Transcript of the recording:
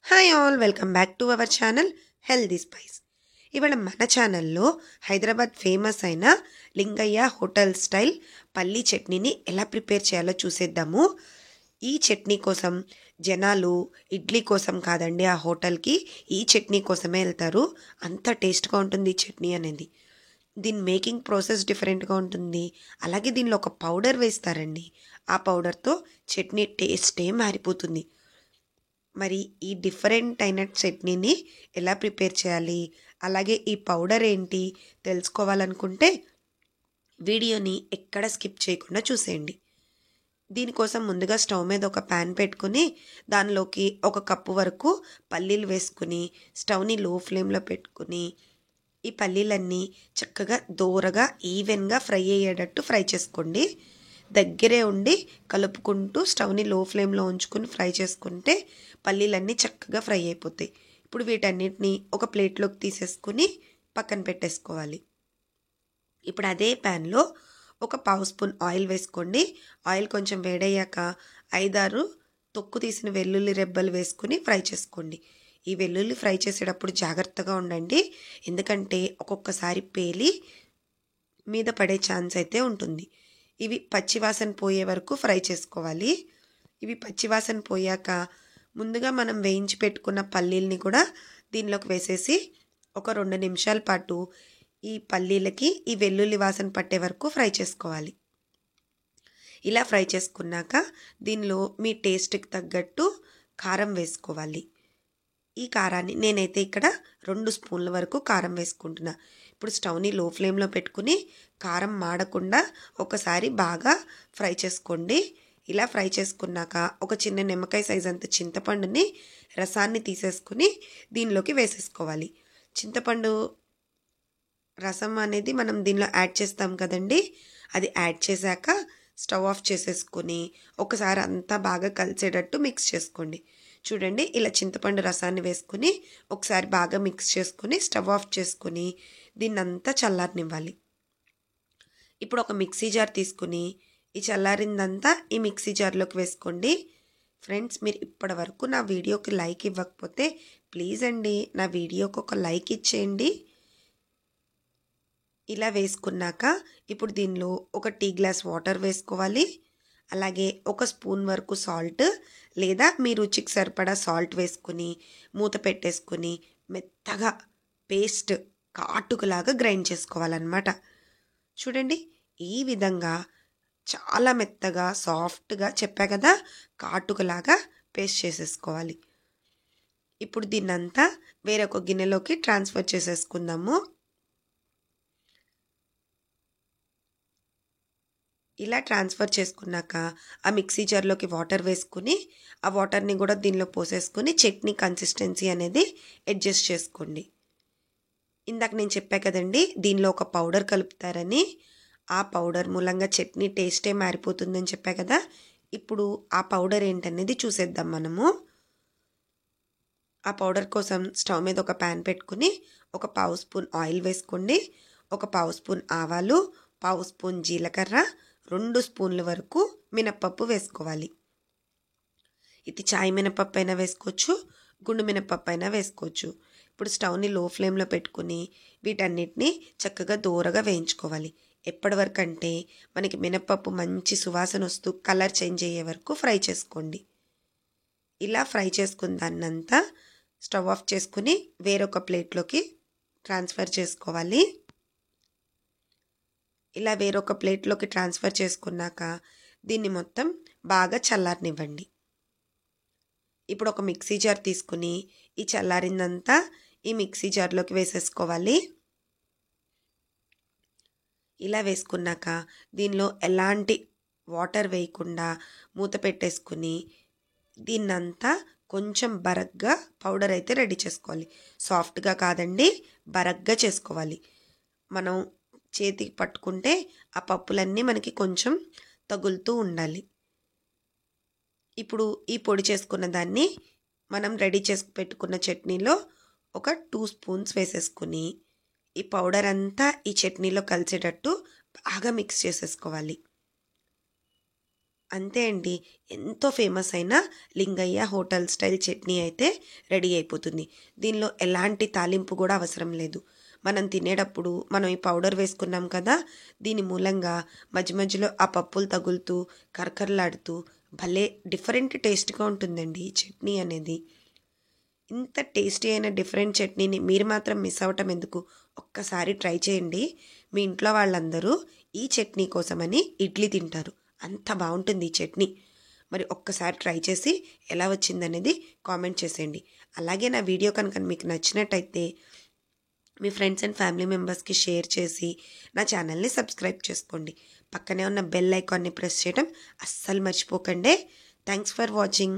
Hi all, welcome back to our channel healthy spice. ఇవాళ మన ఛానల్లో హైదరాబాద్ ఫేమస్ అయిన లింగయ్య హోటల్ స్టైల్ పల్లీ చట్నీని ఎలా ప్రిపేర్ చేయాలో చూసేద్దాము. ఈ చట్నీ కోసం జనాలు ఇడ్లీ కోసం కాదండి ఆ హోటల్కి, ఈ చట్నీ కోసమే వెళ్తారు. అంత టేస్ట్గా ఉంటుంది ఈ చట్నీ అనేది. దీని మేకింగ్ ప్రాసెస్ డిఫరెంట్గా ఉంటుంది. అలాగే దీనిలో ఒక పౌడర్ వేస్తారండి. ఆ పౌడర్తో చట్నీ టేస్టే మారిపోతుంది. మరి ఈ డిఫరెంట్ అయిన చట్నీని ఎలా ప్రిపేర్ చేయాలి, అలాగే ఈ పౌడర్ ఏంటి తెలుసుకోవాలనుకుంటే వీడియోని ఎక్కడ స్కిప్ చేయకుండా చూసేయండి. దీనికోసం ముందుగా స్టవ్ మీద ఒక ప్యాన్ పెట్టుకుని దానిలోకి 1 కప్పు వరకు పల్లీలు వేసుకుని స్టవ్ని లో ఫ్లేమ్లో పెట్టుకుని ఈ పల్లీలన్నీ చక్కగా దోరగా ఈవెన్గా ఫ్రై అయ్యేటట్టు ఫ్రై చేసుకోండి. దగ్గరే ఉండి కలుపుకుంటూ స్టవ్ని లో ఫ్లేమ్లో ఉంచుకుని ఫ్రై చేసుకుంటే పల్లీలన్నీ చక్కగా ఫ్రై అయిపోతాయి. ఇప్పుడు వీటన్నిటిని ఒక ప్లేట్లోకి తీసేసుకుని పక్కన పెట్టేసుకోవాలి. ఇప్పుడు అదే ప్యాన్లో 1 పావు స్పూన్ ఆయిల్ వేసుకోండి. ఆయిల్ కొంచెం వేడయ్యాక 5-6 తొక్కు తీసిన వెల్లుల్లి రెబ్బలు వేసుకుని ఫ్రై చేసుకోండి. ఈ వెల్లుల్లి ఫ్రై చేసేటప్పుడు జాగ్రత్తగా ఉండండి, ఎందుకంటే ఒక్కొక్కసారి పేలి మీద పడే ఛాన్స్ అయితే ఉంటుంది. ఇవి పచ్చివాసన పోయే వరకు ఫ్రై చేసుకోవాలి. ఇవి పచ్చివాసన పోయాక ముందుగా మనం వేయించి పెట్టుకున్న పల్లీల్ని కూడా దీనిలోకి వేసేసి ఒక 2 నిమిషాల పాటు ఈ పల్లీలకి ఈ వెల్లుల్లి వాసన పట్టే వరకు ఫ్రై చేసుకోవాలి. ఇలా ఫ్రై చేసుకున్నాక దీనిలో మీ టేస్ట్కి తగ్గట్టు కారం వేసుకోవాలి. ఈ కారాన్ని నేనైతే ఇక్కడ 2 స్పూన్ల వరకు కారం వేసుకుంటున్నా. ఇప్పుడు స్టవ్ని లో ఫ్లేమ్లో పెట్టుకుని కారం మాడకుండా ఒకసారి బాగా ఫ్రై చేసుకోండి. ఇలా ఫ్రై చేసుకున్నాక ఒక చిన్న నిమ్మకాయ సైజ్ అంత చింతపండుని రసాన్ని తీసేసుకుని దీనిలోకి వేసేసుకోవాలి. చింతపండు రసం అనేది మనం దీనిలో యాడ్ చేస్తాం కదండి, అది యాడ్ చేశాక స్టవ్ ఆఫ్ చేసేసుకుని ఒకసారి అంతా బాగా కలిసేటట్టు మిక్స్ చేసుకోండి. చూడండి, ఇలా చింతపండు రసాన్ని వేసుకుని ఒకసారి బాగా మిక్స్ చేసుకుని స్టవ్ ఆఫ్ చేసుకుని దీన్నంతా చల్లారనివ్వాలి. ఇప్పుడు ఒక మిక్సీ జార్ తీసుకుని ఈ చల్లారిందంతా ఈ మిక్సీ జార్లోకి వేసుకోండి. ఫ్రెండ్స్, మీరు ఇప్పటి వరకు నా వీడియోకి లైక్ ఇవ్వకపోతే ప్లీజ్ అండి నా వీడియోకి ఒక లైక్ ఇచ్చేయండి. ఇలా వేసుకున్నాక ఇప్పుడు దీనిలో 1 టీ గ్లాస్ వాటర్ వేసుకోవాలి. అలాగే 1 స్పూన్ వరకు సాల్ట్ లేదా మీ రుచికి సరిపడా సాల్ట్ వేసుకుని మూత పెట్టేసుకుని మెత్తగా పేస్ట్ కాటుకలాగా గ్రైండ్ చేసుకోవాలన్నమాట. చూడండి, ఈ విధంగా చాలా మెత్తగా సాఫ్ట్గా చెప్పా కదా, కాటుకలాగా పేస్ట్ చేసేసుకోవాలి. ఇప్పుడు దీన్నంతా వేరొక గిన్నెలోకి ట్రాన్స్ఫర్ చేసేసుకుందాము. ఇలా ట్రాన్స్ఫర్ చేసుకున్నాక ఆ మిక్సీ జార్లోకి వాటర్ వేసుకుని ఆ వాటర్ని కూడా దీనిలో పోసేసుకుని చట్నీ కన్సిస్టెన్సీ అనేది అడ్జస్ట్ చేసుకోండి. ఇందాక నేను చెప్పా కదండి దీనిలో ఒక పౌడర్ కలుపుతారని, ఆ పౌడర్ మూలంగా చట్నీ టేస్టే మారిపోతుందని చెప్పా కదా. ఇప్పుడు ఆ పౌడర్ ఏంటనేది చూసేద్దాం మనము. ఆ పౌడర్ కోసం స్టవ్ మీద ఒక ప్యాన్ పెట్టుకుని 1 పావు స్పూన్ ఆయిల్ వేసుకోండి. 1 పావు స్పూన్ ఆవాలు, పావు స్పూన్ జీలకర్ర, 2 స్పూన్ల వరకు మినప్పప్పు వేసుకోవాలి. ఇది చాయ్ మినపప్పు అయినా వేసుకోవచ్చు, గుండు మినపప్పు అయినా వేసుకోవచ్చు. ఇప్పుడు స్టవ్ని లో ఫ్లేమ్లో పెట్టుకుని వీటన్నిటిని చక్కగా దూరగా వేయించుకోవాలి. ఎప్పటి వరకు అంటే మనకి మినపప్పు మంచి సువాసన వస్తూ కలర్ చేంజ్ అయ్యే వరకు ఫ్రై చేసుకోండి. ఇలా ఫ్రై చేసుకున్న దాన్నంతా స్టవ్ ఆఫ్ చేసుకుని వేరొక ప్లేట్లోకి ట్రాన్స్ఫర్ చేసుకోవాలి. ఇలా వేరొక ప్లేట్లోకి ట్రాన్స్ఫర్ చేసుకున్నాక దీన్ని మొత్తం బాగా చల్లారనివ్వండి. ఇప్పుడు ఒక మిక్సీ జార్ తీసుకుని ఈ చల్లారిందంతా ఈ మిక్సీ జార్లోకి వేసేసుకోవాలి. ఇలా వేసుకున్నాక దీనిలో ఎలాంటి వాటర్ వేయకుండా మూత పెట్టేసుకుని దీన్నంతా కొంచెం బరగ్గా పౌడర్ అయితే రెడీ చేసుకోవాలి. సాఫ్ట్గా కాదండి, బరగ్గా చేసుకోవాలి. మనం చేతికి పట్టుకుంటే ఆ పప్పులన్నీ మనకి కొంచెం తగులుతూ ఉండాలి. ఇప్పుడు ఈ పొడి చేసుకున్న దాన్ని మనం రెడీ చేసి పెట్టుకున్న చట్నీలో ఒక 2 స్పూన్స్ వేసేసుకుని ఈ పౌడర్ అంతా ఈ చట్నీలో కలిసేటట్టు బాగా మిక్స్ చేసేసుకోవాలి. అంతే అండి. ఎంతో ఫేమస్ అయిన లింగయ్య హోటల్ స్టైల్ చట్నీ అయితే రెడీ అయిపోతుంది. దీనిలో ఎలాంటి తాలింపు కూడా అవసరం లేదు. మనం తినేటప్పుడు మనం ఈ పౌడర్ వేసుకున్నాం కదా! దీని మూలంగా మధ్య మధ్యలో ఆ పప్పులు తగులుతూ, కరకరలాడుతూ భలే డిఫరెంట్ టేస్ట్‌గా ఉంటుందండి ఈ చట్నీ అనేది. ఇంత టేస్టీ అయిన డిఫరెంట్ చట్నీని మీరు మాత్రం మిస్ అవ్వటం ఎందుకు? ఒక్కసారి ట్రై చేయండి. మీ ఇంట్లో వాళ్ళందరూ ఈ చట్నీ కోసమని ఇడ్లీ తింటారు. అంత బావుంటుంది ఈ చట్నీ. మరి ఒక్కసారి ట్రై చేసి ఎలా వచ్చిందనేది కామెంట్ చేసేయండి. అలాగే నా వీడియో కనుక మీకు నచ్చినట్టయితే మీ ఫ్రెండ్స్ అండ్ ఫ్యామిలీ మెంబర్స్‌కి షేర్ చేసి నా ఛానల్‌ని సబ్స్క్రైబ్ చేసుకోండి. పక్కనే ఉన్న బెల్ ఐకాన్‌ని ప్రెస్ చేయడం అస్సలు మర్చిపోకండే. Thanks for watching.